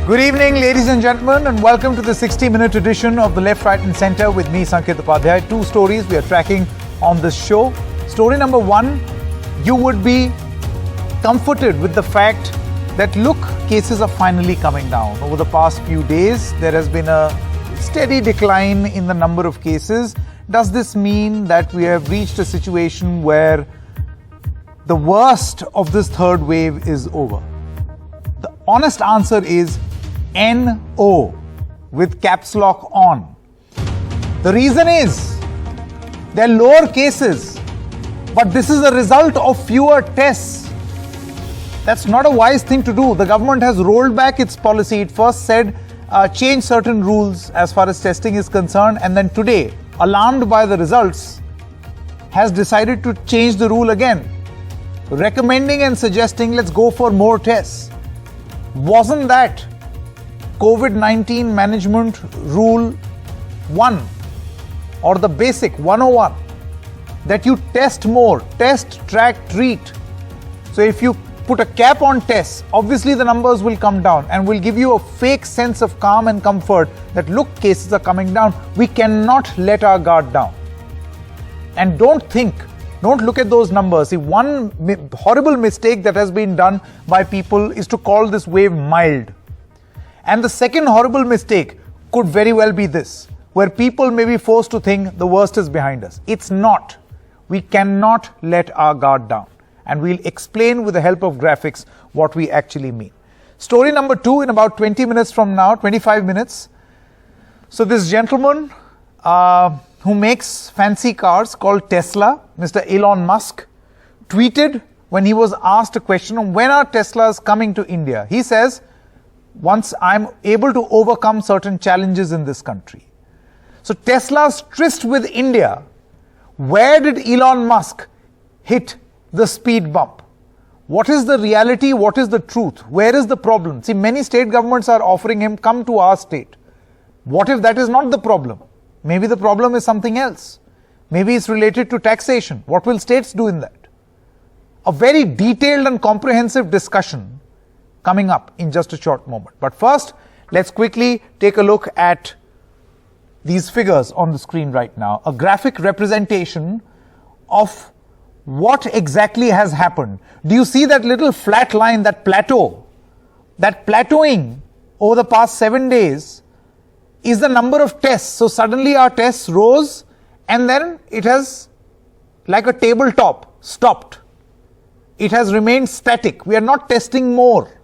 Good evening, ladies and gentlemen, and welcome to the 60-minute edition of the Left, Right and Centre with me, Sanketh Upadhyay. Two stories we are tracking on this show. Story number one, you would be comforted with the fact that, look, cases are finally coming down. Over the past few days, there has been a steady decline in the number of cases. Does this mean that we have reached a situation where the worst of this third wave is over? The honest answer is NO, with caps lock on. The reason is there are lower cases, but this is a result of fewer tests. That's not a wise thing to do. The government has rolled back its policy. It first said change certain rules as far as testing is concerned, and then today, alarmed by the results, has decided to change the rule again, recommending and suggesting let's go for more tests. Wasn't that COVID-19 management rule 1 or the basic 101, that you test more, test, track, treat? So if you put a cap on tests, obviously the numbers will come down and will give you a fake sense of calm and comfort that, look, cases are coming down. We cannot let our guard down. And don't look at those numbers. See, one horrible mistake that has been done by people is to call this wave mild. And the second horrible mistake could very well be this, where people may be forced to think the worst is behind us. It's not. We cannot let our guard down. And we'll explain with the help of graphics what we actually mean. Story number two in about 20 minutes from now, 25 minutes. So this gentleman who makes fancy cars called Tesla, Mr. Elon Musk, tweeted when he was asked a question on when are Teslas coming to India. He says, once I'm able to overcome certain challenges in this country. So Tesla's tryst with India, where did Elon Musk hit the speed bump? What is the reality? What is the truth? Where is the problem? See, many state governments are offering him, come to our state. What if that is not the problem? Maybe the problem is something else. Maybe it's related to taxation. What will states do in that? A very detailed and comprehensive discussion coming up in just a short moment. But first, let's quickly take a look at these figures on the screen right now. A graphic representation of what exactly has happened. Do you see that little flat line, that plateau? That plateauing over the past 7 days is the number of tests. So suddenly our tests rose and then it has, like a tabletop, stopped. It has remained static. We are not testing more.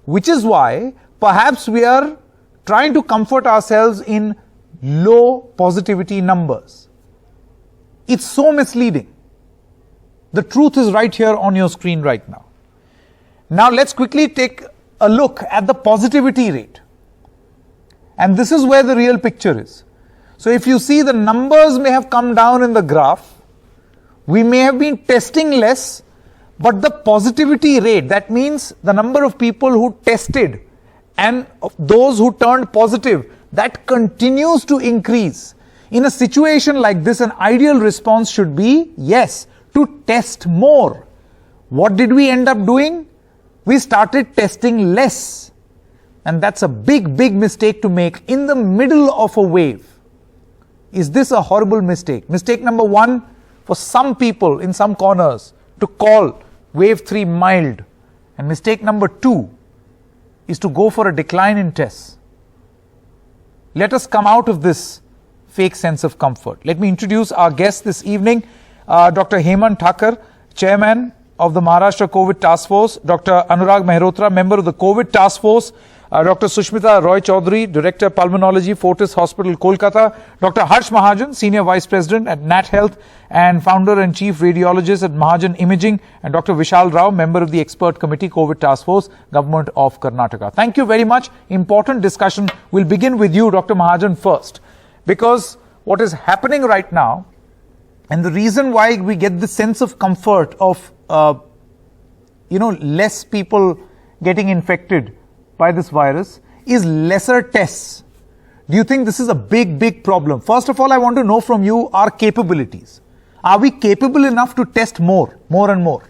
Which is why perhaps we are trying to comfort ourselves in low positivity numbers. It's so misleading. The truth is right here on your screen right now. Now let's quickly take a look at the positivity rate. And this is where the real picture is. So if you see, the numbers may have come down in the graph. We may have been testing less, but the positivity rate, that means the number of people who tested and those who turned positive, that continues to increase. In a situation like this, an ideal response should be, yes, to test more. What did we end up doing? We started testing less. And that's a big, big mistake to make in the middle of a wave. Is this a horrible mistake? Mistake number one, for some people in some corners, to call wave 3 mild. And mistake number 2 is to go for a decline in tests. Let us come out of this fake sense of comfort. Let me introduce our guest this evening, Dr. Hemant Thakur, Chairman of the Maharashtra COVID Task Force, Dr. Anurag Mehrotra, member of the COVID Task Force, Dr. Sushmita Roy Chaudhary, Director Pulmonology, Fortis Hospital, Kolkata, Dr. Harsh Mahajan, Senior Vice President at Nat Health and Founder and Chief Radiologist at Mahajan Imaging, and Dr. Vishal Rao, Member of the Expert Committee, COVID Task Force, Government of Karnataka. Thank you very much. Important discussion. We'll begin with you, Dr. Mahajan, first, because what is happening right now, and the reason why we get the sense of comfort of, less people getting infected by this virus is lesser tests. Do you think this is a big, big problem? First of all, I want to know from you our capabilities. Are we capable enough to test more and more?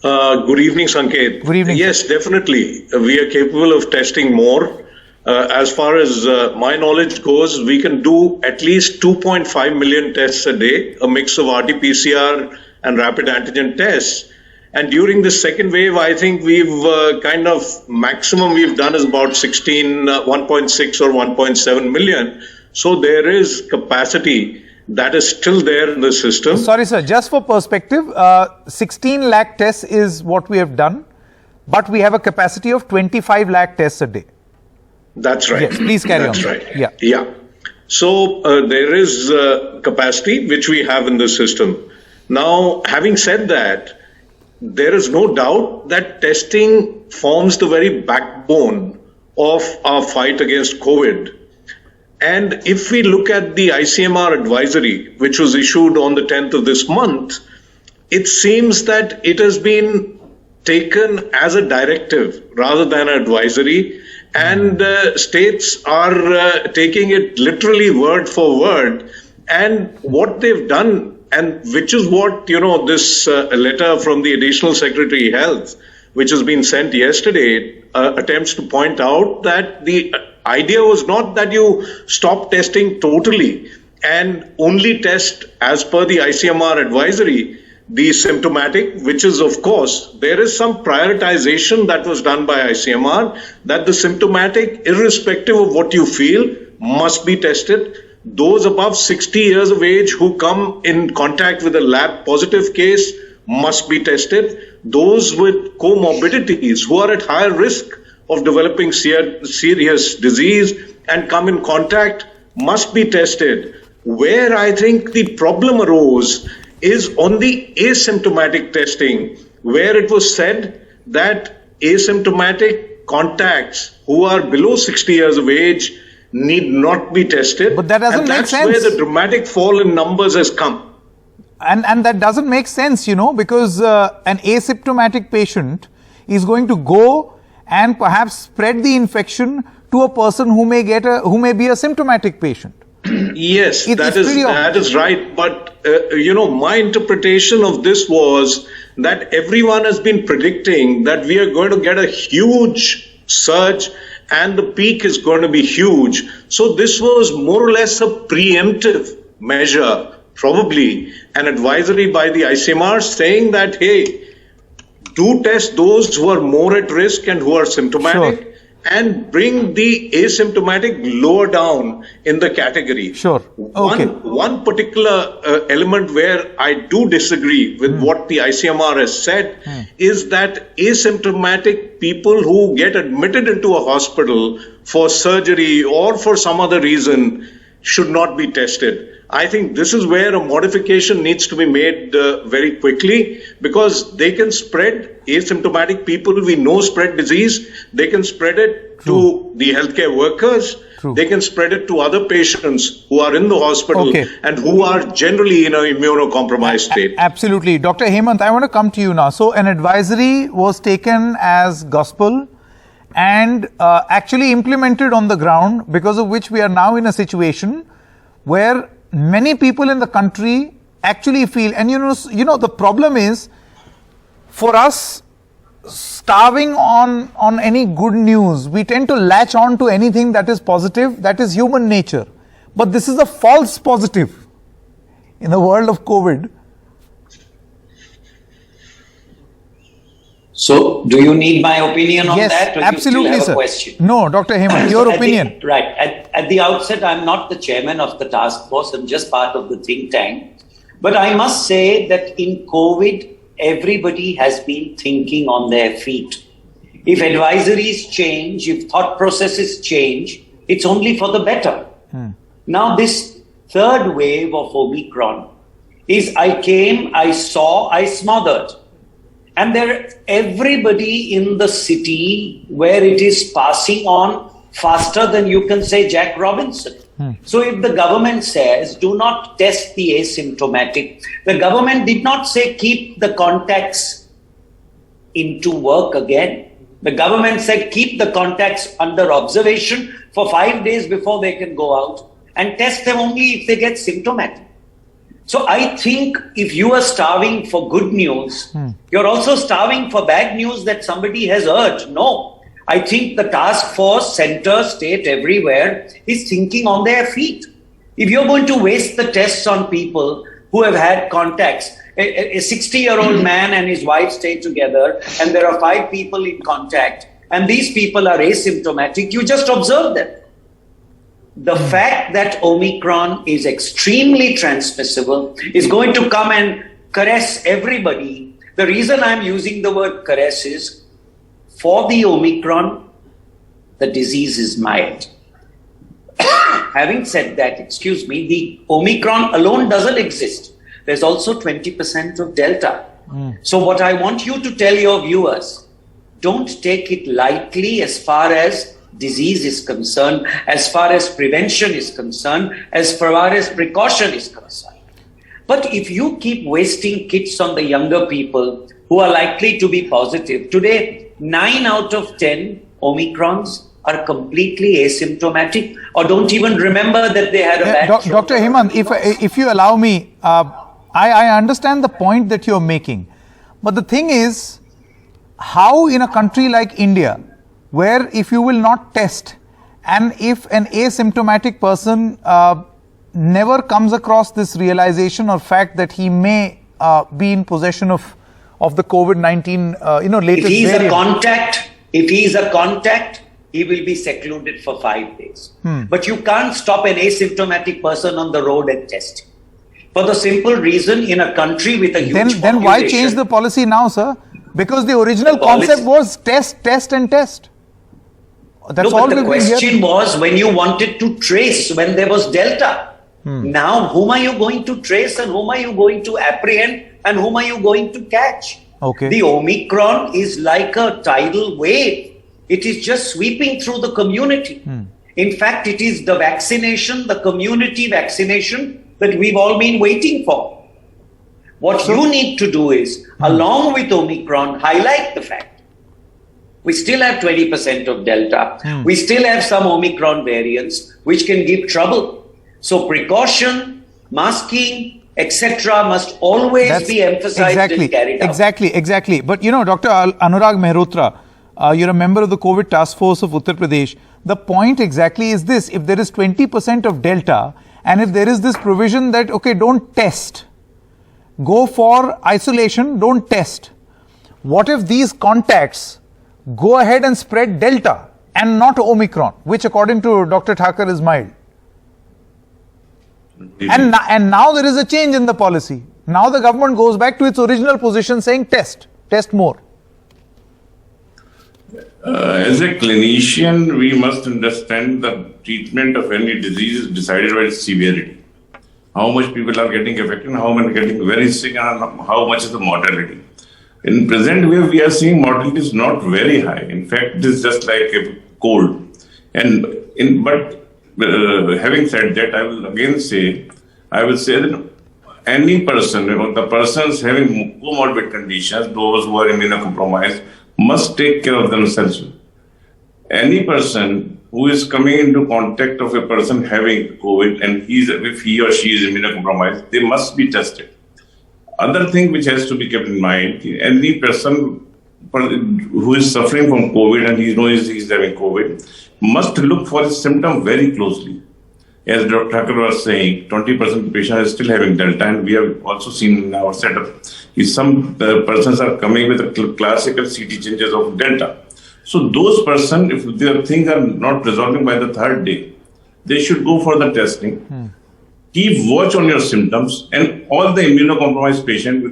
Good evening, Sanket. Good evening. Yes, definitely. We are capable of testing more. As far as my knowledge goes, we can do at least 2.5 million tests a day, a mix of RT-PCR and rapid antigen tests. And during the second wave, I think we've maximum we've done is about 1.6 or 1.7 million. So there is capacity that is still there in the system. Sorry, sir, just for perspective, 16 lakh tests is what we have done, but we have a capacity of 25 lakh tests a day. That's right. Yes, please carry That's on. Right. Yeah. So there is capacity which we have in the system. Now, having said that, there is no doubt that testing forms the very backbone of our fight against COVID. And if we look at the ICMR advisory, which was issued on the 10th of this month, it seems that it has been taken as a directive rather than an advisory. And states are taking it literally word for word. And what they've done, and which is what, this letter from the Additional Secretary Health, which has been sent yesterday, attempts to point out that the idea was not that you stop testing totally and only test as per the ICMR advisory, the symptomatic, which is, of course, there is some prioritization that was done by ICMR that the symptomatic, irrespective of what you feel, must be tested. Those above 60 years of age who come in contact with a lab positive case must be tested. Those with comorbidities who are at higher risk of developing serious disease and come in contact must be tested. Where I think the problem arose is on the asymptomatic testing, where it was said that asymptomatic contacts who are below 60 years of age need not be tested. But that doesn't make sense. That's where the dramatic fall in numbers has come. And that doesn't make sense, because an asymptomatic patient is going to go and perhaps spread the infection to a person who may be a symptomatic patient. Yes, that is right. But, my interpretation of this was that everyone has been predicting that we are going to get a huge surge and the peak is going to be huge. So this was more or less a preemptive measure, probably an advisory by the ICMR saying that, hey, do test those who are more at risk and who are symptomatic. Sure. And bring the asymptomatic lower down in the category. Sure. Okay. One particular element where I do disagree with what the ICMR has said is that asymptomatic people who get admitted into a hospital for surgery or for some other reason should not be tested. I think this is where a modification needs to be made very quickly, because they can spread, asymptomatic people we know spread disease, they can spread it to the healthcare workers, they can spread it to other patients who are in the hospital and who are generally in an immunocompromised state. Absolutely. Dr. Hemant, I want to come to you now. So an advisory was taken as gospel and actually implemented on the ground, because of which we are now in a situation where many people in the country actually feel, and the problem is, for us, starving on any good news, we tend to latch on to anything that is positive. That is human nature. But this is a false positive in the world of COVID. So, do you need my opinion on that? Yes, absolutely, you still have sir. A question? No, Dr. Hemant, your opinion. At the outset, I'm not the chairman of the task force. I'm just part of the think tank. But I must say that in COVID, everybody has been thinking on their feet. If advisories change, if thought processes change, it's only for the better. Now, this third wave of Omicron is I came, I saw, I smothered. And everybody in the city where it is passing on faster than you can say Jack Robinson. So if the government says, do not test the asymptomatic, the government did not say keep the contacts into work again. The government said keep the contacts under observation for 5 days before they can go out and test them only if they get symptomatic. So I think if you are starving for good news, you're also starving for bad news that somebody has heard. No, I think the task force, center, state, everywhere is thinking on their feet. If you're going to waste the tests on people who have had contacts, a 60-year-old man and his wife stay together and there are 5 people in contact and these people are asymptomatic, you just observe them. The fact that Omicron is extremely transmissible is going to come and caress everybody. The reason I'm using the word caress is for the Omicron, the disease is mild. Having said that, the Omicron alone doesn't exist. There's also 20% of Delta. So what I want you to tell your viewers, don't take it lightly as far as disease is concerned, as far as prevention is concerned, as far as precaution is concerned. But if you keep wasting kits on the younger people who are likely to be positive, today 9 out of 10 Omicrons are completely asymptomatic or don't even remember that they had a bad Dr. Hemant, if you allow me, I understand the point that you're making. But the thing is, how in a country like India, where if you will not test and if an asymptomatic person never comes across this realization or fact that he may be in possession of the COVID-19, latest variant. If he is a contact, he will be secluded for 5 days. But you can't stop an asymptomatic person on the road and test him. For the simple reason, in a country with a huge population. Then why change the policy now, sir? Because the original concept was test and test. That's all the question was when you wanted to trace, when there was Delta. Now, whom are you going to trace and whom are you going to apprehend and whom are you going to catch? Okay. The Omicron is like a tidal wave. It is just sweeping through the community. In fact, it is the vaccination, the community vaccination that we've all been waiting for. What you need to do is, along with Omicron, highlight the fact we still have 20% of Delta. We still have some Omicron variants which can give trouble. So precaution, masking, etc. must always be emphasized and carried out. Exactly. But Dr. Anurag Mehrotra, you're a member of the COVID task force of Uttar Pradesh. The point exactly is this: if there is 20% of Delta and if there is this provision that, okay, don't test, go for isolation, don't test. What if these contacts go ahead and spread Delta and not Omicron, which according to Dr. Thakur is mild? And now there is a change in the policy. Now the government goes back to its original position saying test more. As a clinician, we must understand the treatment of any disease is decided by its severity. How much people are getting affected, how many are getting very sick, and how much is the mortality. In present wave, we are seeing mortality is not very high. In fact, it is just like a cold. But having said that, I will say that any person, the persons having comorbid conditions, those who are immunocompromised, must take care of themselves. Any person who is coming into contact of a person having COVID and if he or she is immunocompromised, they must be tested. Other thing which has to be kept in mind, any person who is suffering from COVID and he knows he is having COVID must look for his symptom very closely. As Dr. Thakur was saying, 20% of the patients are still having Delta, and we have also seen in our setup is some persons are coming with the classical CT changes of Delta. So those persons, if their things are not resolving by the 3rd day, they should go for the testing. Keep watch on your symptoms, and all the immunocompromised patient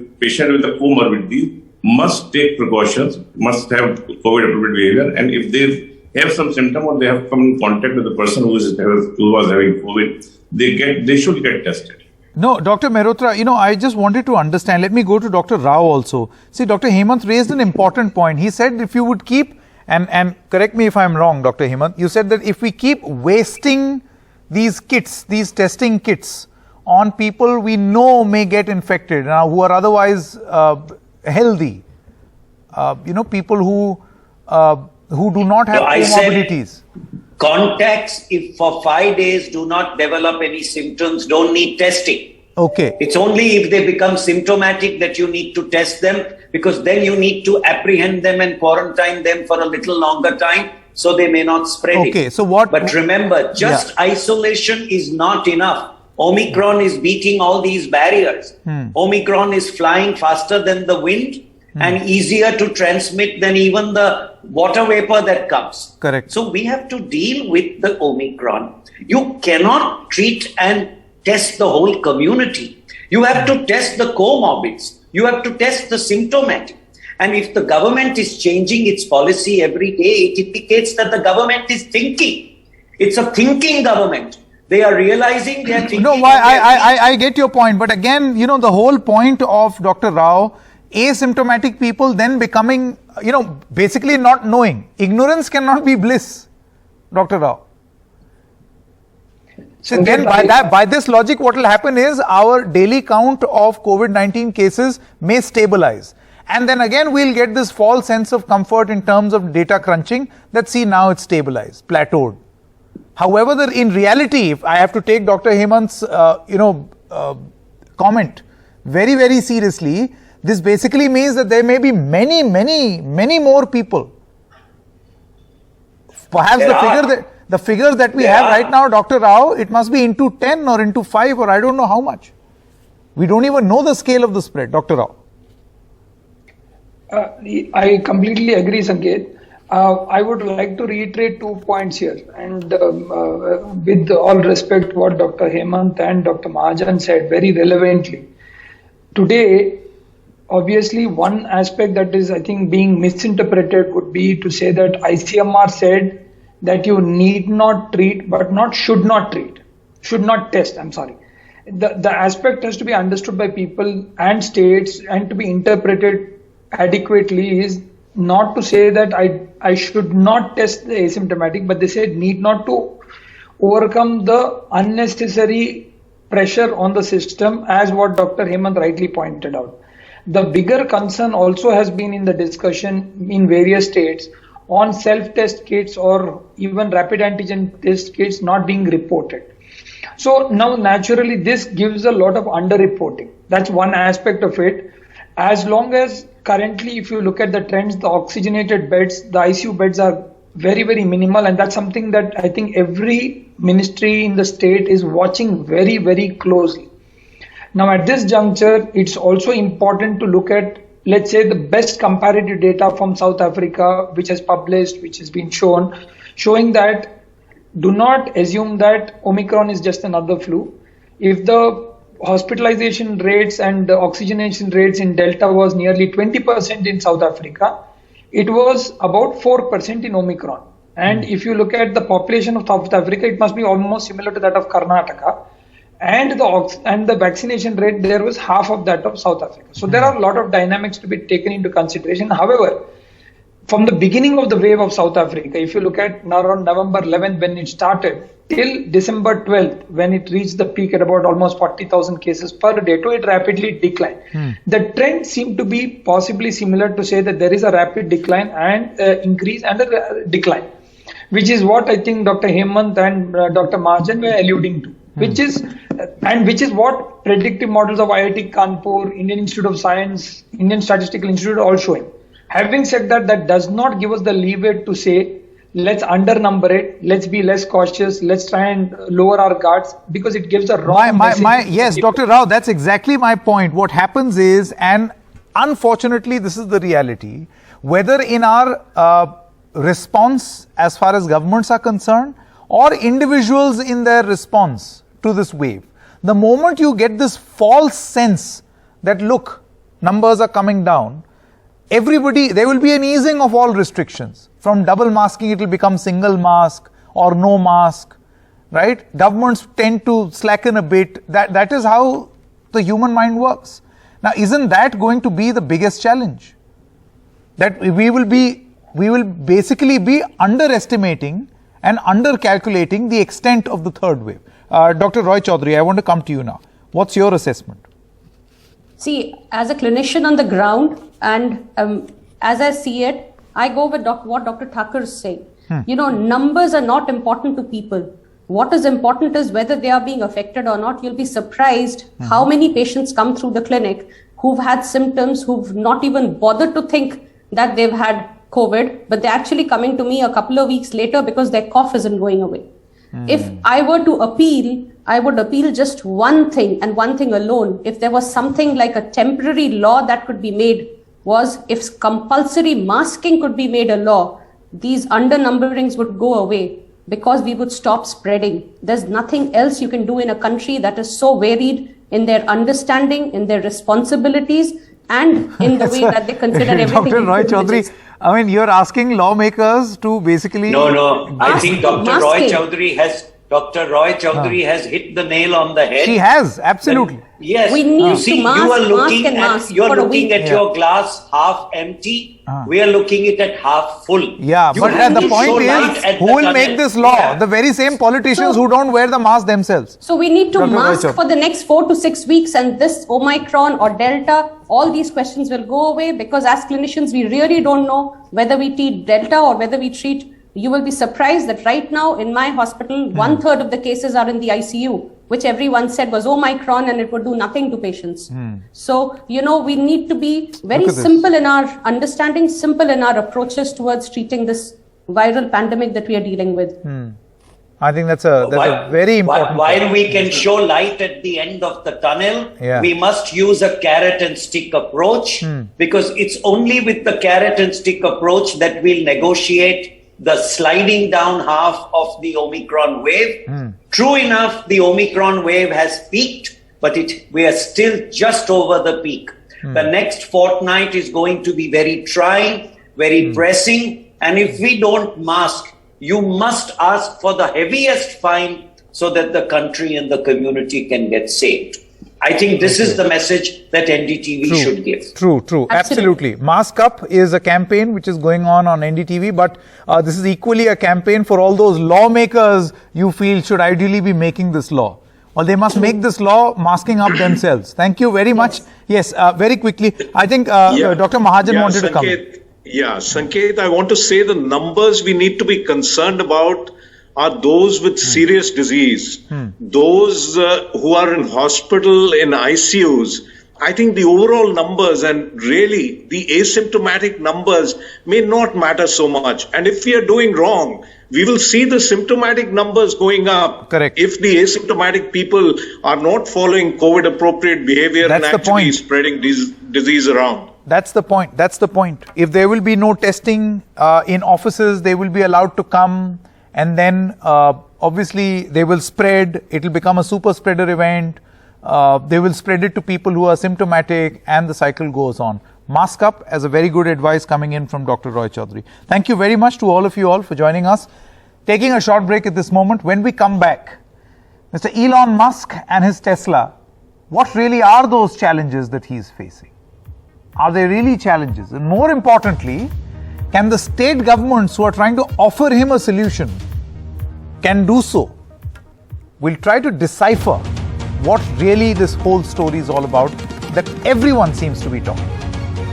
with the comorbidity must take precautions, must have COVID-appropriate behavior, and if they have some symptom or they have come in contact with the person who was having COVID, they should get tested. No, Dr. Mehrotra, I just wanted to understand. Let me go to Dr. Rao also. See, Dr. Hemant raised an important point. He said if you would keep, and correct me if I'm wrong, Dr. Hemant, you said that if we keep wasting these kits, these testing kits on people we know may get infected, who are otherwise healthy, people who do not have comorbidities. Contacts, if for 5 days do not develop any symptoms, don't need testing. Okay. It's only if they become symptomatic that you need to test them, because then you need to apprehend them and quarantine them for a little longer time so they may not spread it. Okay, so what? But remember, just isolation is not enough. Omicron is beating all these barriers. Omicron is flying faster than the wind and easier to transmit than even the water vapor that comes. Correct. So we have to deal with the Omicron. You cannot treat and test the whole community. You have to test the comorbids. You have to test the symptomatic. And if the government is changing its policy every day, it indicates that the government is thinking. It's a thinking government. They are realizing they are thinking. No, I get your point. But again, the whole point of Dr. Rao, asymptomatic people then becoming, basically not knowing. Ignorance cannot be bliss, Dr. Rao. So then by this logic, what will happen is our daily count of COVID-19 cases may stabilize. And then again, we'll get this false sense of comfort in terms of data crunching that see now it's stabilized, plateaued. However, in reality, if I have to take Dr. Hemant's, comment very, very seriously, this basically means that there may be many more people. Perhaps the figure that we have right now, Dr. Rao, it must be into 10 or into 5 or I don't know how much. We don't even know the scale of the spread, Dr. Rao. I completely agree, Sanket. I would like to reiterate 2 points here. And with all respect, what Dr. Hemant and Dr. Mahajan said very relevantly. Today, obviously, one aspect that is, I think, being misinterpreted would be to say that ICMR said that you need not treat, but should not test. I'm sorry. The aspect has to be understood by people and states and to be interpreted adequately is not to say that I should not test the asymptomatic, but they said need not to overcome the unnecessary pressure on the system, as what Dr. Hemant rightly pointed out. The bigger concern also has been in the discussion in various states on self-test kits or even rapid antigen test kits not being reported. So now naturally this gives a lot of underreporting. That's one aspect of it. As long as currently, if you look at the trends, the oxygenated beds, the ICU beds are very, very minimal. And that's something that I think every ministry in the state is watching very, very closely. Now, at this juncture, it's also important to look at, let's say, the best comparative data from South Africa, which has published, which has been showing that do not assume that Omicron is just another flu. If the hospitalization rates and the oxygenation rates in Delta was nearly 20% in South Africa, it was about 4% in Omicron. And if you look at the population of South Africa, it must be almost similar to that of Karnataka. And the vaccination rate there was half of that of South Africa. So there are a lot of dynamics to be taken into consideration. However, from the beginning of the wave of South Africa, if you look at around November 11th when it started, till December 12th, when it reached the peak at about almost 40,000 cases per day, it rapidly declined. The trend seemed to be possibly similar to say that there is a rapid decline and increase and a decline, which is what I think Dr. Hemant and Dr. Mahajan were alluding to, which is what predictive models of IIT Kanpur, Indian Institute of Science, Indian Statistical Institute are all showing. Having said that, that does not give us the leeway to say, let's undernumber it, let's be less cautious, let's try and lower our guards, because it gives a wrong message. Yes, Dr. Rao, that's exactly my point. What happens is, and unfortunately this is the reality, whether in our response as far as governments are concerned or individuals in their response to this wave, the moment you get this false sense that look, numbers are coming down, there will be an easing of all restrictions. From double masking, it will become single mask or no mask, right? Governments tend to slacken a bit. That is how the human mind works. Now, isn't that going to be the biggest challenge? That we will basically be underestimating and undercalculating the extent of the third wave. Dr. Roy Chaudhary, I want to come to you now. What's your assessment? See, as a clinician on the ground, and as I see it, I go with what Dr. Thakur is saying. Numbers are not important to people. What is important is whether they are being affected or not. You'll be surprised how many patients come through the clinic who've had symptoms, who've not even bothered to think that they've had COVID, but they're actually coming to me a couple of weeks later because their cough isn't going away. If I were to appeal, I would appeal just one thing and one thing alone. If there was something like a temporary law that could be made, was if compulsory masking could be made a law, these undernumberings would go away because we would stop spreading. There's nothing else you can do in a country that is so varied in their understanding, in their responsibilities, and in the way that they consider everything. Dr. Roy Chaudhary, I mean, you're asking lawmakers to basically... No. I think Dr. Roy Chaudhary has hit the nail on the head. She has, absolutely. Yes, we need you see, to mask, you are looking mask at your week. glass half empty. We are looking at it half full. Yeah, You but have the to point show light is, at who the will make tunnel. this law? Yeah. The very same politicians who don't wear the mask themselves. So we need to Dr. mask Roy for the next 4 to 6 weeks, and this Omicron or Delta, all these questions will go away, because as clinicians, we really don't know whether we treat Delta or whether we treat. You will be surprised that right now in my hospital, 1/3 of the cases are in the ICU, which everyone said was Omicron and it would do nothing to patients. So, we need to be very simple in our understanding, simple in our approaches towards treating this viral pandemic that we are dealing with. I think that's a very important While point. we can show light at the end of the tunnel, Yeah. we must use a carrot and stick approach, because it's only with the carrot and stick approach that we'll negotiate the sliding down half of the Omicron wave. True enough, the Omicron wave has peaked, but we are still just over the peak. The next fortnight is going to be very trying, very pressing. And if we don't mask, you must ask for the heaviest fine so that the country and the community can get saved. I think this is the message that NDTV should give. True. Absolutely. Mask Up is a campaign which is going on NDTV, but this is equally a campaign for all those lawmakers you feel should ideally be making this law. Well, they must make this law masking up themselves. Thank you very much. Yes, very quickly. I think Dr. Mahajan wanted to come. Sanket, I want to say the numbers we need to be concerned about are those with serious disease, those who are in hospital, in ICUs. I think the overall numbers and really the asymptomatic numbers may not matter so much. And if we are doing wrong, we will see the symptomatic numbers going up. Correct. If the asymptomatic people are not following COVID appropriate behavior and actually spreading disease around. That's the point. If there will be no testing in offices, they will be allowed to come. And then, obviously, they will spread. It will become a super spreader event. They will spread it to people who are symptomatic, and the cycle goes on. Mask up as a very good advice coming in from Dr. Roy Chaudhary. Thank you very much to all of you all for joining us. Taking a short break at this moment. When we come back, Mr. Elon Musk and his Tesla, what really are those challenges that he's facing? Are they really challenges? And more importantly, can the state governments who are trying to offer him a solution can do so? We'll try to decipher what really this whole story is all about that everyone seems to be talking.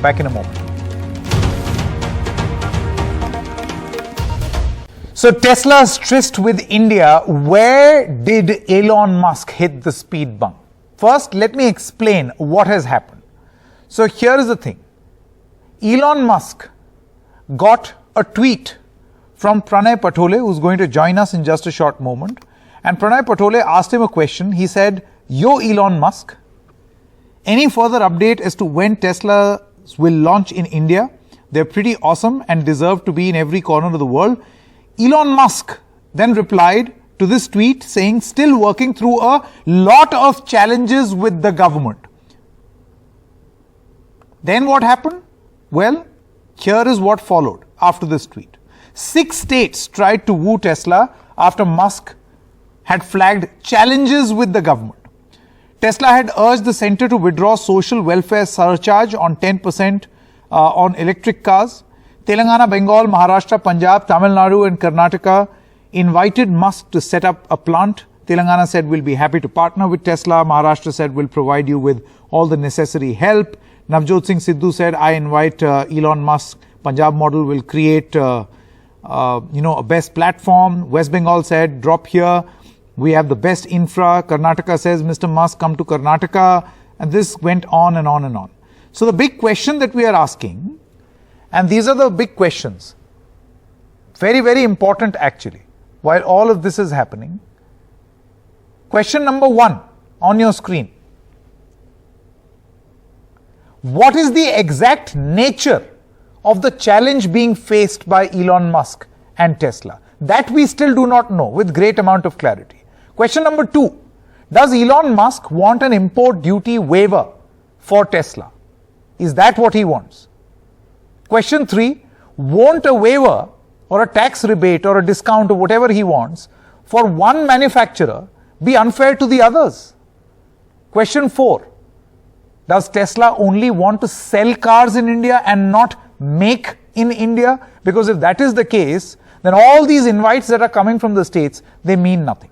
Back in a moment. So Tesla's tryst with India, where did Elon Musk hit the speed bump? First, let me explain what has happened. So here is the thing. Elon Musk got a tweet from Pranay Patole, who's going to join us in just a short moment. And Pranay Patole asked him a question. He said, "Yo, Elon Musk, any further update as to when Tesla will launch in India? They're pretty awesome and deserve to be in every corner of the world." Elon Musk then replied to this tweet saying, "Still working through a lot of challenges with the government." Then what happened? Well, here is what followed after this tweet. 6 states tried to woo Tesla after Musk had flagged challenges with the government. Tesla had urged the center to withdraw social welfare surcharge on 10% on electric cars. Telangana, Bengal, Maharashtra, Punjab, Tamil Nadu and Karnataka invited Musk to set up a plant. Telangana said, "We'll be happy to partner with Tesla." Maharashtra said, "We'll provide you with all the necessary help." Navjot Singh Sidhu said, "I invite Elon Musk. Punjab model will create a best platform." West Bengal said, "Drop here." We have the best infra. Karnataka says, Mr. Musk, come to Karnataka. And this went on and on and on. So the big question that we are asking, and these are the big questions, very, very important actually, while all of this is happening. Question number 1 on your screen. What is the exact nature of the challenge being faced by Elon Musk and Tesla? That we still do not know with great amount of clarity. Question number 2. Does Elon Musk want an import duty waiver for Tesla? Is that what he wants? Question 3. Won't a waiver or a tax rebate or a discount or whatever he wants for one manufacturer be unfair to the others? Question 4. Does Tesla only want to sell cars in India and not make in India? Because if that is the case, then all these invites that are coming from the States, they mean nothing.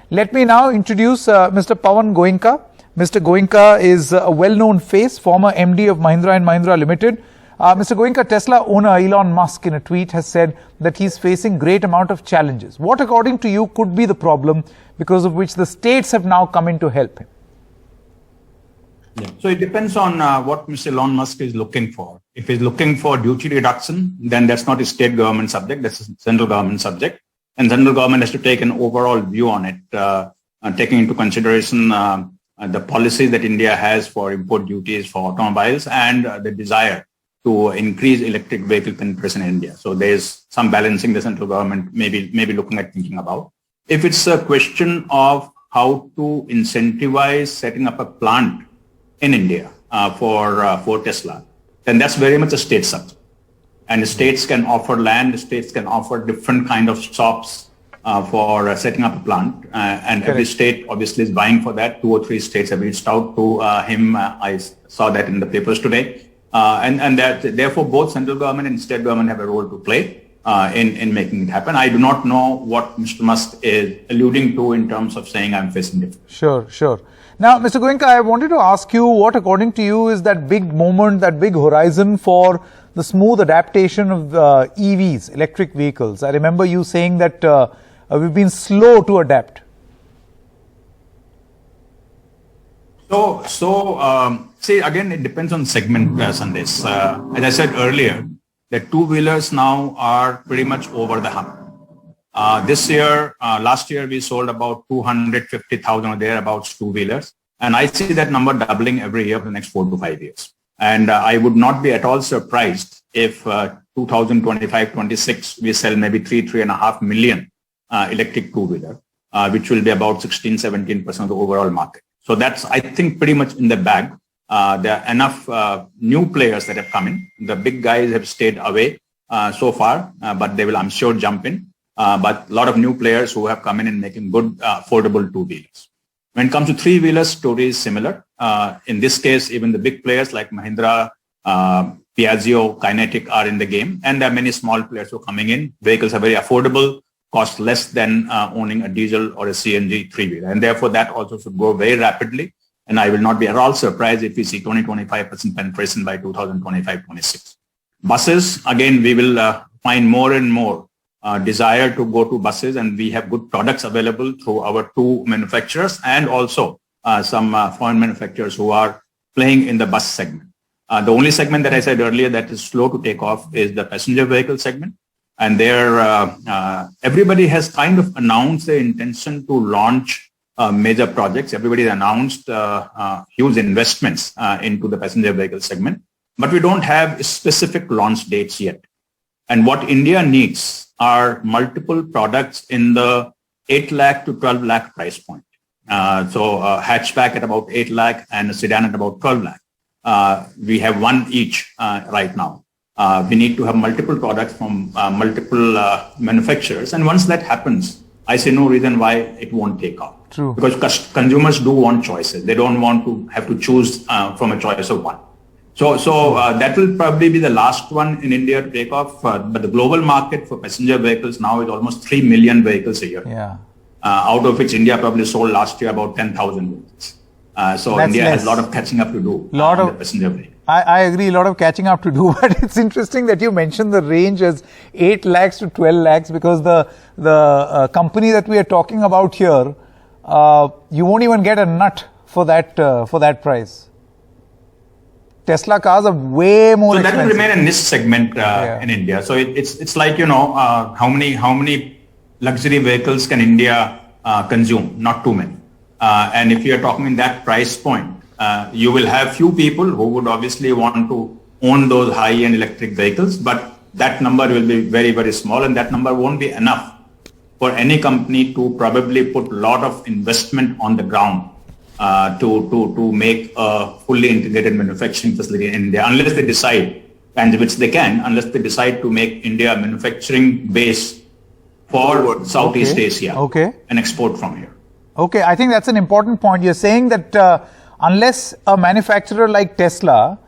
Let me now introduce Mr. Pawan Goenka. Mr. Goenka is a well-known face, former MD of Mahindra & Mahindra Limited. Mr. Goenka, Tesla owner Elon Musk in a tweet has said that he's facing great amount of challenges. What according to you could be the problem because of which the states have now come in to help him? Yeah. So it depends on what Mr. Elon Musk is looking for. If he's looking for duty reduction, then that's not a state government subject, that's a central government subject. And central government has to take an overall view on it, taking into consideration the policies that India has for import duties for automobiles and the desire to increase electric vehicle penetration in India. So there's some balancing the central government maybe looking at thinking about. If it's a question of how to incentivize setting up a plant in India for Tesla, then that's very much a state subject. And the states can offer land, the states can offer different kind of shops for setting up a plant. And every state obviously is vying for that. 2 or 3 states have reached out to him. I saw that in the papers today. And that therefore both central government and state government have a role to play in making it happen. I do not know what Mr. Musk is alluding to in terms of saying I'm facing difficulty. Sure. Now, Mr. Goenka, I wanted to ask you what according to you is that big moment, that big horizon for the smooth adaptation of EVs, electric vehicles. I remember you saying that we've been slow to adapt. See, again, it depends on segment, Sandesh. As I said earlier, the two-wheelers now are pretty much over the hump. Last year, we sold about 250,000 or thereabouts two-wheelers. And I see that number doubling every year for the next 4 to 5 years. And I would not be at all surprised if 2025-26, we sell maybe 3.5 million electric two-wheeler, which will be about 16-17% of the overall market. So that's, I think, pretty much in the bag. There are enough new players that have come in. The big guys have stayed away so far, but they will, I'm sure, jump in. But a lot of new players who have come in and making good, affordable two-wheelers. When it comes to three-wheelers, story is similar. In this case, even the big players like Mahindra, Piaggio, Kinetic are in the game. And there are many small players who are coming in. Vehicles are very affordable, cost less than owning a diesel or a CNG three-wheeler. And therefore, that also should grow very rapidly. And I will not be at all surprised if we see 20-25% penetration by 2025-26. Buses, again, we will find more and more desire to go to buses, and we have good products available through our 2 manufacturers and also some foreign manufacturers who are playing in the bus segment. The only segment that I said earlier that is slow to take off is the passenger vehicle segment. And there, everybody has kind of announced their intention to launch major projects. Everybody announced huge investments into the passenger vehicle segment, but we don't have specific launch dates yet. And what India needs are multiple products in the 8 lakh to 12 lakh price point. So a hatchback at about 8 lakh and a sedan at about 12 lakh. We have one each right now. We need to have multiple products from multiple manufacturers. And once that happens, I see no reason why it won't take off. True. Because consumers do want choices. They don't want to have to choose from a choice of one. So that will probably be the last one in India to take off. But the global market for passenger vehicles now is almost 3 million vehicles a year. Yeah. Out of which India probably sold last year about 10,000 vehicles. So That's India less. has a lot of catching up to do in the passenger vehicle. I agree, a lot of catching up to do, but it's interesting that you mentioned the range as 8 lakhs to 12 lakhs because the company that we are talking about here you won't even get a nut for that price. Tesla cars are way more expensive. That will remain a niche segment in India. So it's like, how many luxury vehicles can India consume? Not too many. And if you're talking in that price point, you will have few people who would obviously want to own those high-end electric vehicles, but that number will be very, very small, and that number won't be enough for any company to probably put a lot of investment on the ground to make a fully integrated manufacturing facility in India, unless they decide, and which they can, unless they decide to make India a manufacturing base for Southeast Asia and export from here. Okay, I think that's an important point. You're saying that unless a manufacturer like Tesla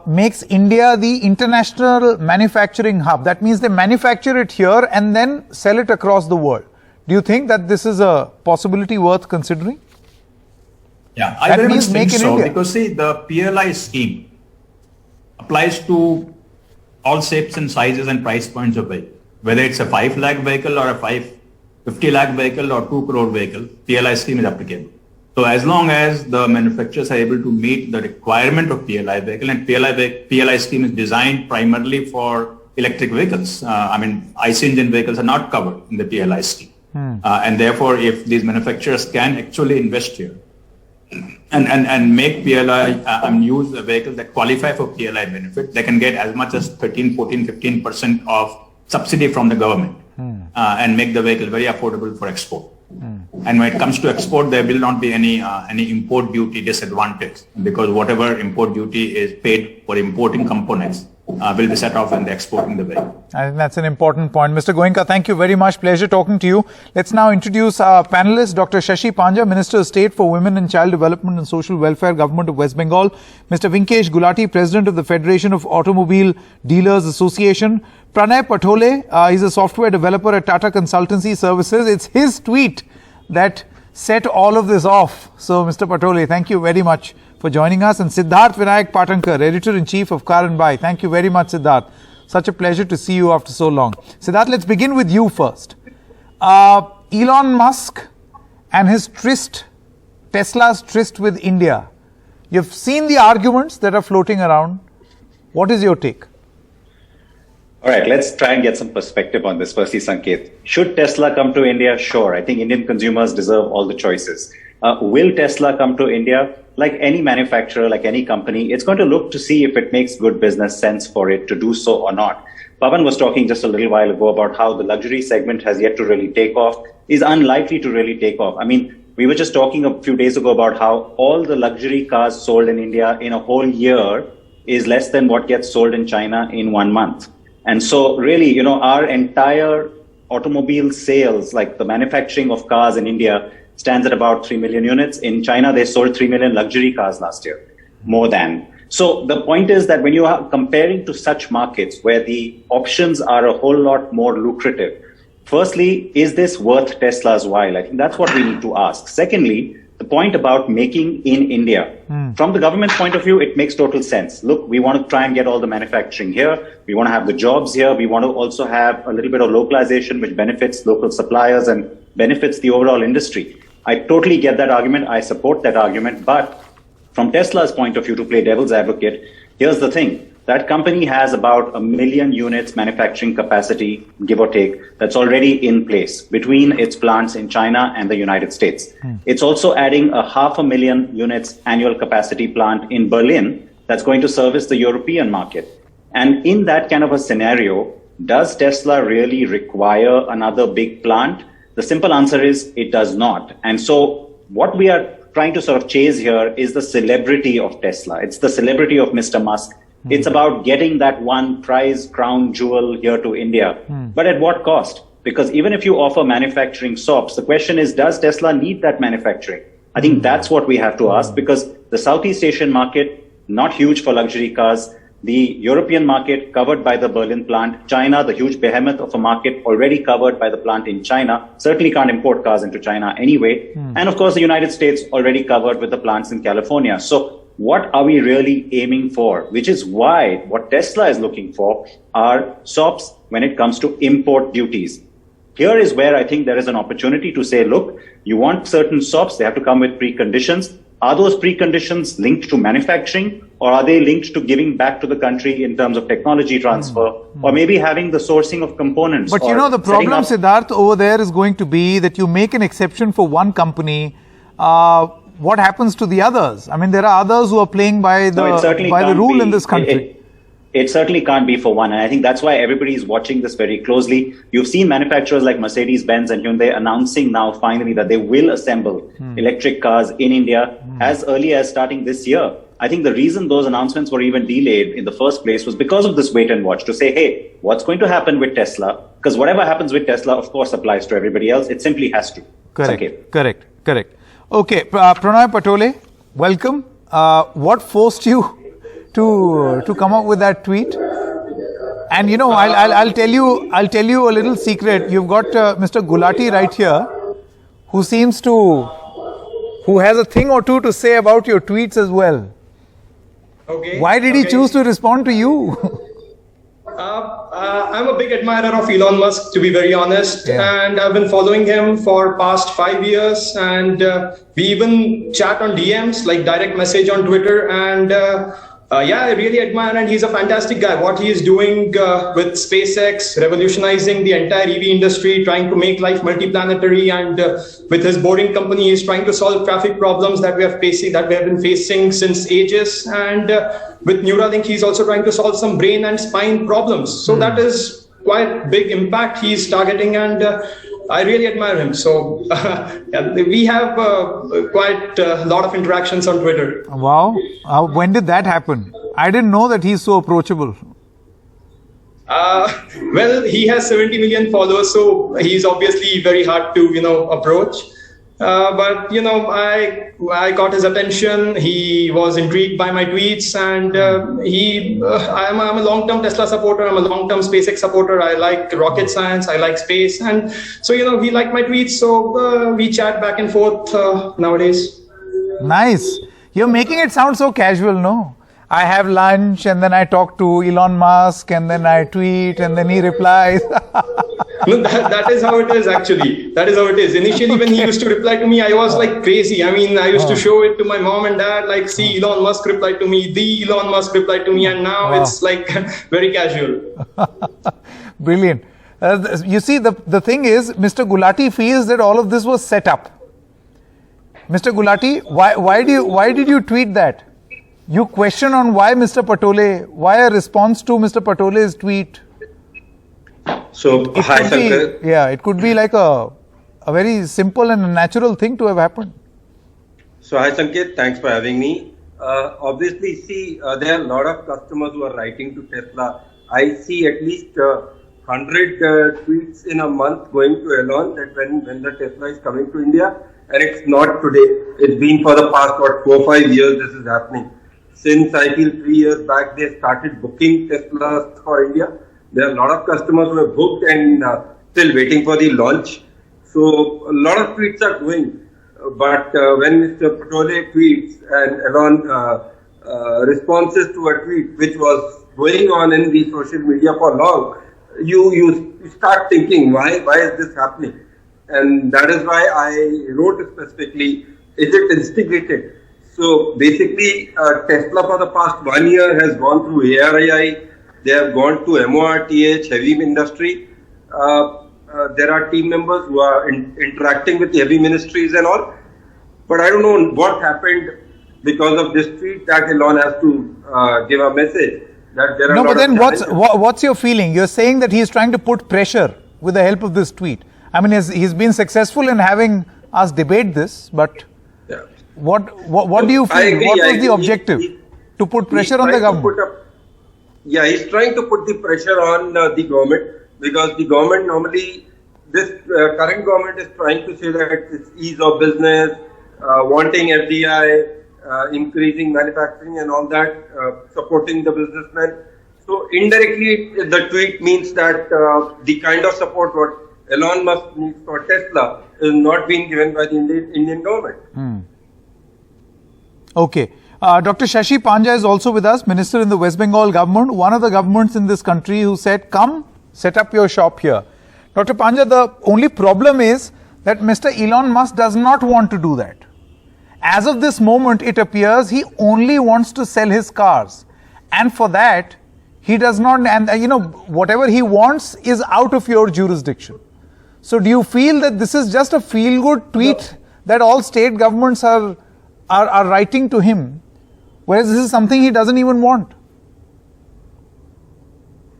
makes India the international manufacturing hub, that means they manufacture it here and then sell it across the world. Do you think that this is a possibility worth considering? Yeah, I very much think so, because see, the PLI scheme applies to all shapes and sizes and price points of vehicle. Whether it's a 5 lakh vehicle or a 50 lakh vehicle or 2 crore vehicle, PLI scheme is applicable. So as long as the manufacturers are able to meet the requirement of PLI vehicle, and PLI scheme is designed primarily for electric vehicles. IC engine vehicles are not covered in the PLI scheme. And therefore, if these manufacturers can actually invest here and make PLI use vehicles that qualify for PLI benefit, they can get as much as 13, 14, 15% of subsidy from the government and make the vehicle very affordable for export. And when it comes to export, there will not be any import duty disadvantage, because whatever import duty is paid for importing components will be set off when they're exporting the vehicle. I think that's an important point. Mr. Goenka, thank you very much. Pleasure talking to you. Let's now introduce our panelists, Dr. Shashi Panja, Minister of State for Women and Child Development and Social Welfare, Government of West Bengal; Mr. Vinkesh Gulati, President of the Federation of Automobile Dealers Association; Pranay Patole, he's a software developer at Tata Consultancy Services. It's his tweet that set all of this off. So, Mr. Patole, thank you very much for joining us. And Siddharth Vinayak Patankar, Editor-in-Chief of Car and Buy. Thank you very much, Siddharth. Such a pleasure to see you after so long. Siddharth, let's begin with you first. Elon Musk and his tryst, Tesla's tryst with India. You've seen the arguments that are floating around. What is your take? All right, let's try and get some perspective on this. Firstly, Sanket, should Tesla come to India? Sure. I think Indian consumers deserve all the choices. Will Tesla come to India? Like any manufacturer, like any company, it's going to look to see if it makes good business sense for it to do so or not. Pawan was talking just a little while ago about how the luxury segment has yet to really take off, is unlikely to really take off. I mean, we were just talking a few days ago about how all the luxury cars sold in India in a whole year is less than what gets sold in China in 1 month. And so really, our entire automobile sales, like the manufacturing of cars in India, stands at about 3 million units. In China, they sold 3 million luxury cars last year, more than. So the point is that when you are comparing to such markets where the options are a whole lot more lucrative, firstly, is this worth Tesla's while? I think that's what we need to ask. Secondly, the point about making in India. From the government point of view, it makes total sense. Look, we want to try and get all the manufacturing here. We want to have the jobs here. We want to also have a little bit of localization, which benefits local suppliers and benefits the overall industry. I totally get that argument. I support that argument. But from Tesla's point of view, to play devil's advocate, here's the thing. That company has about 1 million units manufacturing capacity, give or take, that's already in place between its plants in China and the United States. It's also adding a 500,000 units annual capacity plant in Berlin that's going to service the European market. And in that kind of a scenario, does Tesla really require another big plant? The simple answer is it does not. And so what we are trying to sort of chase here is the celebrity of Tesla. It's the celebrity of Mr. Musk. It's about getting that one prize crown jewel here to India. But at what cost? Because even if you offer manufacturing shops, the question is, does Tesla need that manufacturing? I think that's what we have to ask, because the Southeast Asian market, not huge for luxury cars. The European market covered by the Berlin plant. China, the huge behemoth of a market already covered by the plant in China. Certainly can't import cars into China anyway. And of course, the United States already covered with the plants in California. So what are we really aiming for? Which is why what Tesla is looking for are stops when it comes to import duties. Here is where I think there is an opportunity to say, look, you want certain SOPs, they have to come with preconditions. Are those preconditions linked to manufacturing, or are they linked to giving back to the country in terms of technology transfer, or maybe having the sourcing of components? But the problem, Siddharth, over there is going to be that you make an exception for one company. What happens to the others? I mean, there are others who are playing by the rule in this country. It certainly can't be for one. And I think that's why everybody is watching this very closely. You've seen manufacturers like Mercedes-Benz and Hyundai announcing now finally that they will assemble electric cars in India as early as starting this year. I think the reason those announcements were even delayed in the first place was because of this wait and watch to say, hey, what's going to happen with Tesla? Because whatever happens with Tesla, of course, applies to everybody else. It simply has to. Correct. Okay, Pranay Patole, welcome. What forced you to come up with that tweet? And I'll tell you a little secret. You've got Mr. Gulati right here, who has a thing or two to say about your tweets as well. Okay. Why did he choose to respond to you? I'm a big admirer of Elon Musk, to be very honest, and I've been following him for past 5 years, and we even chat on DMs, like direct message on Twitter, and I really admire, and he's a fantastic guy. What he is doing with SpaceX, revolutionizing the entire EV industry, trying to make life multiplanetary, and with his boring company, he's trying to solve traffic problems that we have been facing since ages. And with Neuralink, he's also trying to solve some brain and spine problems. So that is quite big impact he's targeting, and I really admire him. So we have quite a lot of interactions on Twitter. Wow. When did that happen? I didn't know that he's so approachable. Well, he has 70 million followers, so he's obviously very hard to, approach. But I got his attention. He was intrigued by my tweets, and I'm a long-term Tesla supporter. I'm a long-term SpaceX supporter. I like rocket science. I like space, and so he liked my tweets. So we chat back and forth nowadays. Nice. You're making it sound so casual, no? I have lunch, and then I talk to Elon Musk, and then I tweet, and then he replies. No, that is how it is, actually. That is how it is. Initially, when he used to reply to me, I was like crazy. I mean, I used to show it to my mom and dad, like, see, Elon Musk replied to me, the Elon Musk replied to me, and now it's like very casual. Brilliant. You see, the thing is, Mr. Gulati feels that all of this was set up. Mr. Gulati, why did you tweet that? You question on why Mr. Patole, why a response to Mr. Patole's tweet? So, hi, Shankar. It could be like a very simple and natural thing to have happened. So, hi, Sanket. Thanks for having me. Obviously, see, there are a lot of customers who are writing to Tesla. I see at least 100 tweets in a month going to Elon that when the Tesla is coming to India, and it's not today. It's been for the past, 4 or 5 years this is happening. Since I feel 3 years back, they started booking Teslas for India. There are a lot of customers who have booked and still waiting for the launch. So a lot of tweets are going. But when Mr. Patole tweets and Elon responses to a tweet which was going on in the social media for long, you start thinking, why is this happening? And that is why I wrote specifically, is it instigated? So basically, Tesla for the past 1 year has gone through ARAI. They have gone to MORTH, heavy industry. There are team members who are interacting with heavy ministries and all. But I don't know what happened because of this tweet that Elon has to give a message that there are no, but then what's your feeling? You're saying that he's trying to put pressure with the help of this tweet. I mean, he's been successful in having us debate this, but what do you feel? What was the objective? To put pressure on the government? He's trying to put the pressure on the government, because the government normally, this current government is trying to say that it's ease of business, wanting FDI, increasing manufacturing and all that, supporting the businessmen. So indirectly, the tweet means that the kind of support what Elon Musk needs for Tesla is not being given by the Indian government. Okay. Dr. Shashi Panja is also with us, Minister in the West Bengal government, one of the governments in this country who said, come, set up your shop here. Dr. Panja, the only problem is that Mr. Elon Musk does not want to do that. As of this moment, it appears he only wants to sell his cars. And for that, he does not, and whatever he wants is out of your jurisdiction. So do you feel that this is just a feel-good tweet that all state governments are writing to him, whereas this is something he doesn't even want?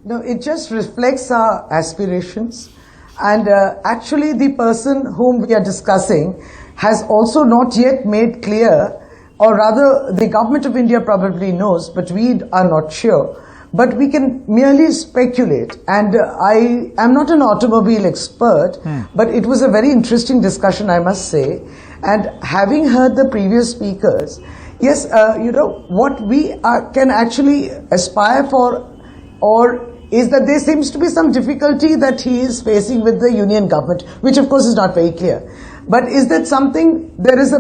No, it just reflects our aspirations. And actually the person whom we are discussing has also not yet made clear, or rather the government of India probably knows, but we are not sure. But we can merely speculate. And I am not an automobile expert, but it was a very interesting discussion, I must say. And having heard the previous speakers, yes, what we can actually aspire for, or is that there seems to be some difficulty that he is facing with the union government, which of course is not very clear. But is that something, there is a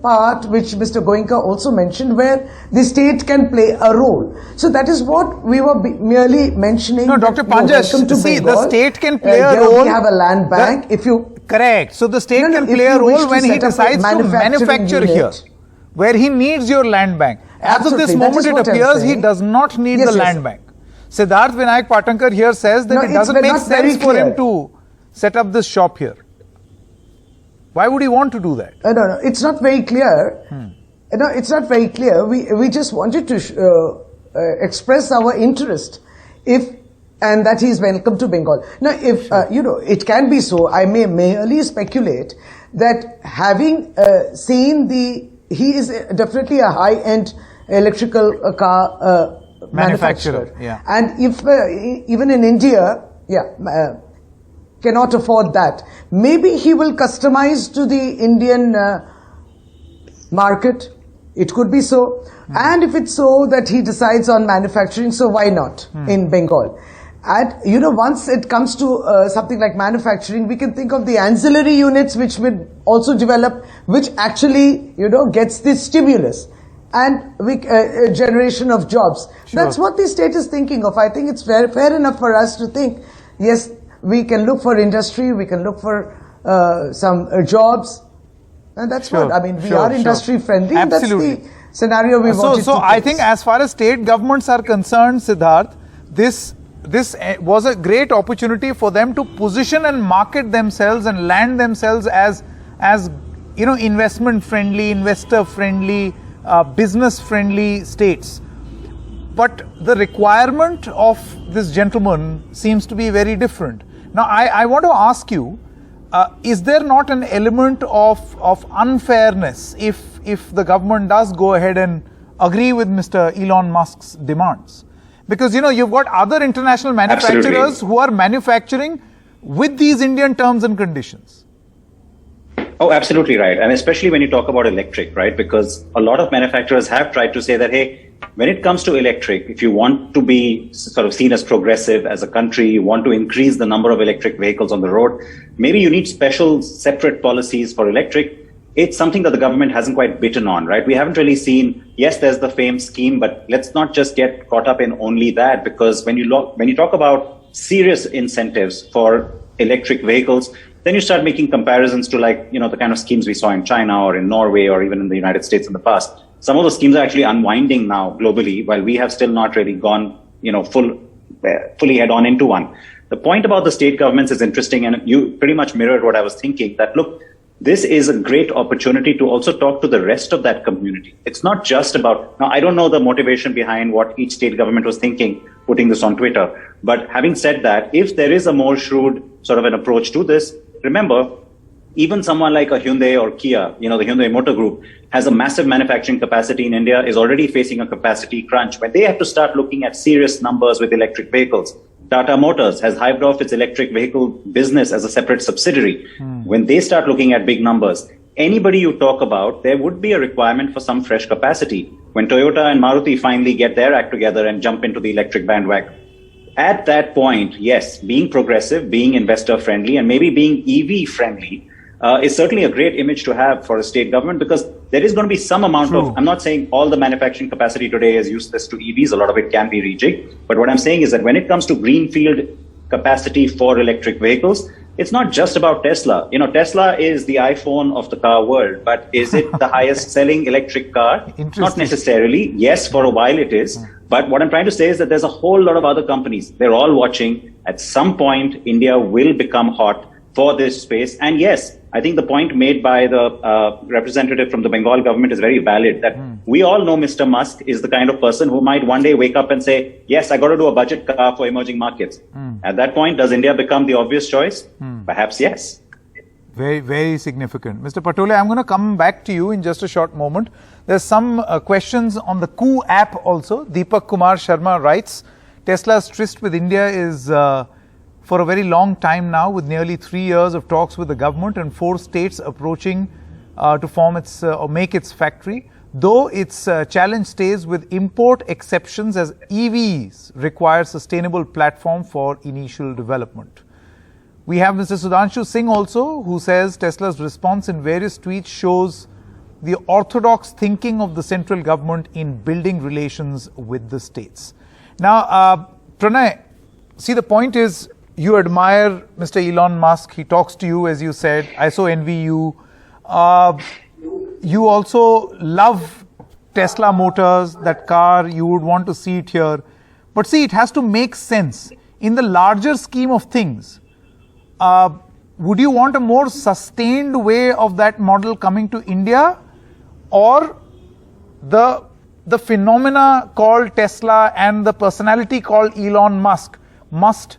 part which Mr. Goenka also mentioned where the state can play a role. So that is what we were merely mentioning. No, Dr. Panja, see, the state can play a here role. We have a land bank. Correct. So the state can play a role when he decides to manufacture here, where he needs your land bank. As of this moment, it appears he does not need the land bank. Siddharth Vinayak Patankar here says that it doesn't make sense for him to set up this shop here. Why would he want to do that? No, it's not very clear. No, it's not very clear. We just wanted to express our interest, and that he is welcome to Bengal. Now, if it can be so. I may merely speculate that having seen he is definitely a high-end electrical car manufacturer. Yeah. And if even in India, cannot afford that, maybe he will customize to the Indian market. It could be so. And if it's so that he decides on manufacturing, so why not in Bengal? And once it comes to something like manufacturing, we can think of the ancillary units which will also develop, which actually gets this stimulus and generation of jobs. Sure. That's what the state is thinking of. I think it's fair enough for us to think, yes, we can look for industry, we can look for some jobs, and that's what, I mean, we are industry friendly, and that's the scenario we wanted to So I think as far as state governments are concerned, Siddharth, this was a great opportunity for them to position and market themselves and land themselves as investment friendly, investor friendly, business friendly states. But the requirement of this gentleman seems to be very different. Now, I want to ask you, is there not an element of unfairness if the government does go ahead and agree with Mr. Elon Musk's demands? Because, you've got other international manufacturers who are manufacturing with these Indian terms and conditions. Oh, absolutely right. And especially when you talk about electric, right? Because a lot of manufacturers have tried to say that, hey, when it comes to electric, if you want to be sort of seen as progressive as a country, you want to increase the number of electric vehicles on the road, maybe you need special separate policies for electric. It's something that the government hasn't quite bitten on, right? We haven't really seen, yes, there's the FAME scheme, but let's not just get caught up in only that, because when you talk about serious incentives for electric vehicles, then you start making comparisons to the kind of schemes we saw in China or in Norway or even in the United States in the past. Some of the schemes are actually unwinding now globally, while we have still not really gone, fully head on into one. The point about the state governments is interesting, and you pretty much mirrored what I was thinking, that look, this is a great opportunity to also talk to the rest of that community. It's not just about, now I don't know the motivation behind what each state government was thinking, putting this on Twitter. But having said that, if there is a more shrewd sort of an approach to this, remember, even someone like a Hyundai or Kia, the Hyundai Motor Group, has a massive manufacturing capacity in India, is already facing a capacity crunch. When they have to start looking at serious numbers with electric vehicles, Tata Motors has hived off its electric vehicle business as a separate subsidiary. When they start looking at big numbers, anybody you talk about, there would be a requirement for some fresh capacity. When Toyota and Maruti finally get their act together and jump into the electric bandwagon, at that point, yes, being progressive, being investor friendly, and maybe being EV friendly is certainly a great image to have for a state government, because there is going to be some amount of, I'm not saying all the manufacturing capacity today is useless to EVs, a lot of it can be rejigged. But what I'm saying is that when it comes to greenfield capacity for electric vehicles. It's not just about Tesla. Tesla is the iPhone of the car world, but is it the highest selling electric car? Not necessarily. Yes, for a while it is. But what I'm trying to say is that there's a whole lot of other companies. They're all watching. At some point, India will become hot for this space. And yes, I think the point made by the representative from the Bengal government is very valid, that we all know Mr. Musk is the kind of person who might one day wake up and say, yes, I got to do a budget car for emerging markets. At that point, does India become the obvious choice? Perhaps yes. Very, very significant. Mr. Patole, I'm going to come back to you in just a short moment. There's some questions on the Coup app also. Deepak Kumar Sharma writes, Tesla's tryst with India is for a very long time now, with nearly 3 years of talks with the government and 4 states approaching to form its or make its factory. Though its challenge stays with import exceptions, as EVs require sustainable platform for initial development. We have Mr. Sudhanshu Singh also, who says Tesla's response in various tweets shows the orthodox thinking of the central government in building relations with the states. Now, Pranay, see, the point is, you admire Mr. Elon Musk. He talks to you, as you said. I so envy you. You also love Tesla Motors, that car. You would want to see it here. But see, it has to make sense. In the larger scheme of things, would you want a more sustained way of that model coming to India, or the phenomena called Tesla and the personality called Elon Musk must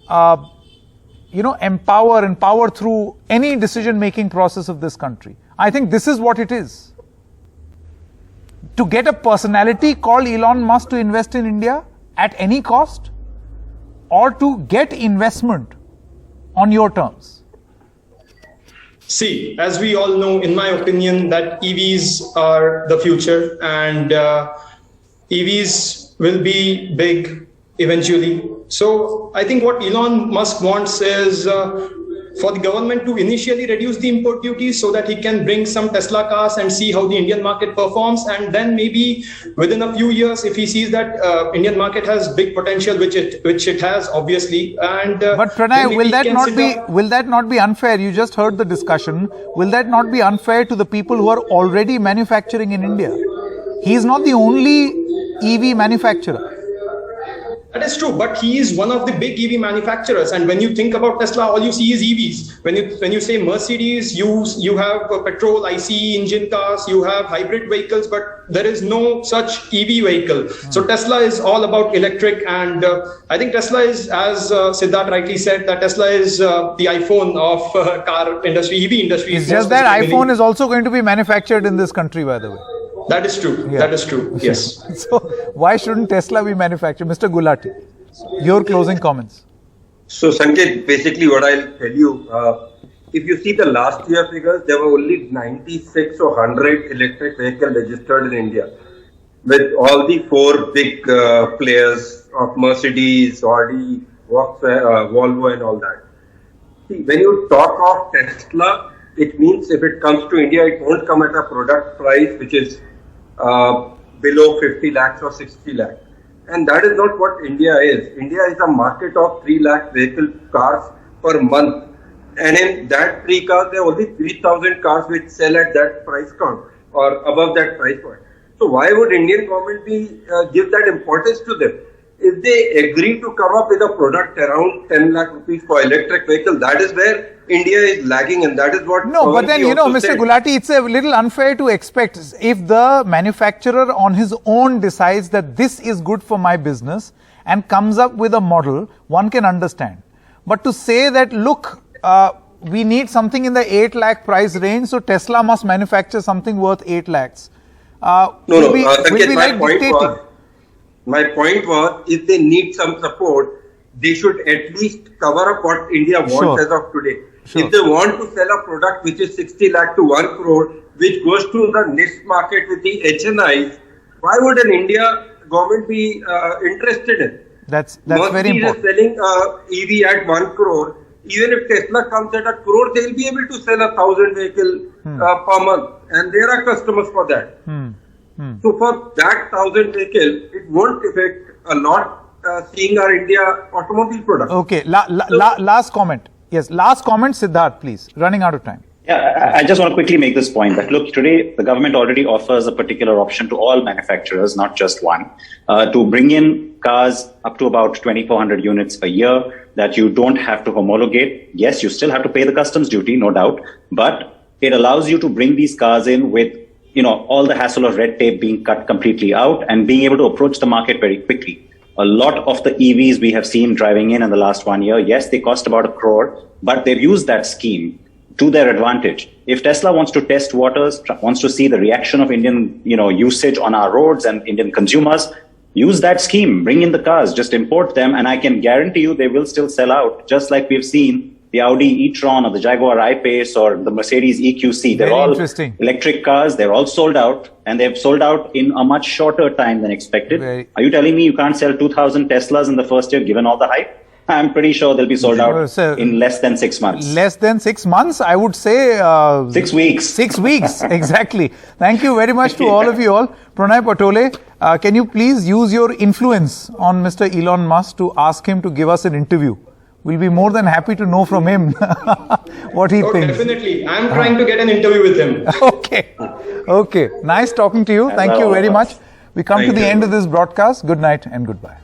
empower and power through any decision-making process of this country? I think this is what it is. To get a personality called Elon Musk to invest in India at any cost, or to get investment on your terms? See, as we all know, in my opinion, that EVs are the future, and EVs will be big eventually. So I think what Elon Musk wants is for the government to initially reduce the import duties so that he can bring some Tesla cars and see how the Indian market performs, and then maybe within a few years, if he sees that Indian market has big potential, which it has obviously, and but Pranay, will that not be unfair? You just heard the discussion. Will that not be unfair to the people who are already manufacturing in India? He is not the only EV manufacturer. That is true, but he is one of the big EV manufacturers. And when you think about Tesla, all you see is EVs. When you say Mercedes, you have petrol, ICE engine cars, you have hybrid vehicles, but there is no such EV vehicle. So Tesla is all about electric, and I think Tesla is, as Siddharth rightly said, that Tesla is the iPhone of car industry, EV industry. It's just that iPhone is also going to be manufactured in this country, by the way. That is true. Yeah. That is true. Yes. So why shouldn't Tesla be manufactured? Mr. Gulati, your closing comments. So Sanket, basically what I'll tell you, if you see the last year figures, there were only 96 or 100 electric vehicles registered in India, with all the 4 big players of Mercedes, Audi, Volvo and all that. See, when you talk of Tesla, it means if it comes to India, it won't come at a product price which is below 50 lakhs or 60 lakhs. And that is not what India is. India is a market of 3 lakh vehicle cars per month. And in that 3 cars, there are only 3,000 cars which sell at that price count or above that price point. So why would Indian government give that importance to them? If they agree to come up with a product around 10 lakh rupees for electric vehicle, that is where India is lagging, and that is what... No, but then, Mr. Gulati, it's a little unfair to expect. If the manufacturer on his own decides that this is good for my business and comes up with a model, one can understand. But to say that, look, we need something in the 8 lakh price range, so Tesla must manufacture something worth 8 lakhs. Will be like dictating. My point was, if they need some support, they should at least cover up what India wants as of today. Sure. If they want to sell a product which is 60 lakh to 1 crore, which goes to the niche market with the HNIs, why would an India government be interested in? That's very important. Mercedes is selling EV at 1 crore. Even if Tesla comes at 1 crore, they'll be able to sell 1,000 vehicles per month. And there are customers for that. So for that 1,000 vehicles, it won't affect a lot seeing our India automobile product. Okay, last comment. Yes, last comment, Siddharth, please. Running out of time. Yeah, I just want to quickly make this point that look, today the government already offers a particular option to all manufacturers, not just one, to bring in cars up to about 2,400 units a year that you don't have to homologate. Yes, you still have to pay the customs duty, no doubt, but it allows you to bring these cars in with, all the hassle of red tape being cut completely out and being able to approach the market very quickly. A lot of the EVs we have seen driving in the last 1 year, yes, they cost about 1 crore, but they've used that scheme to their advantage. If Tesla wants to test waters, wants to see the reaction of Indian, usage on our roads and Indian consumers, use that scheme, bring in the cars, just import them, and I can guarantee you they will still sell out, just like we've seen the Audi e-tron or the Jaguar I-Pace or the Mercedes EQC. They're all electric cars, they're all sold out, and they've sold out in a much shorter time than expected. Are you telling me you can't sell 2,000 Teslas in the first year given all the hype? I'm pretty sure they'll be sold out in less than 6 months. Less than 6 months? I would say... 6 weeks. 6 weeks, exactly. Thank you very much to all of you all. Pranay Patole, can you please use your influence on Mr. Elon Musk to ask him to give us an interview? We'll be more than happy to know from him what he thinks. Definitely. I'm trying to get an interview with him. Okay. Nice talking to you. Thank you very much. We come to the end of this broadcast. Good night and goodbye.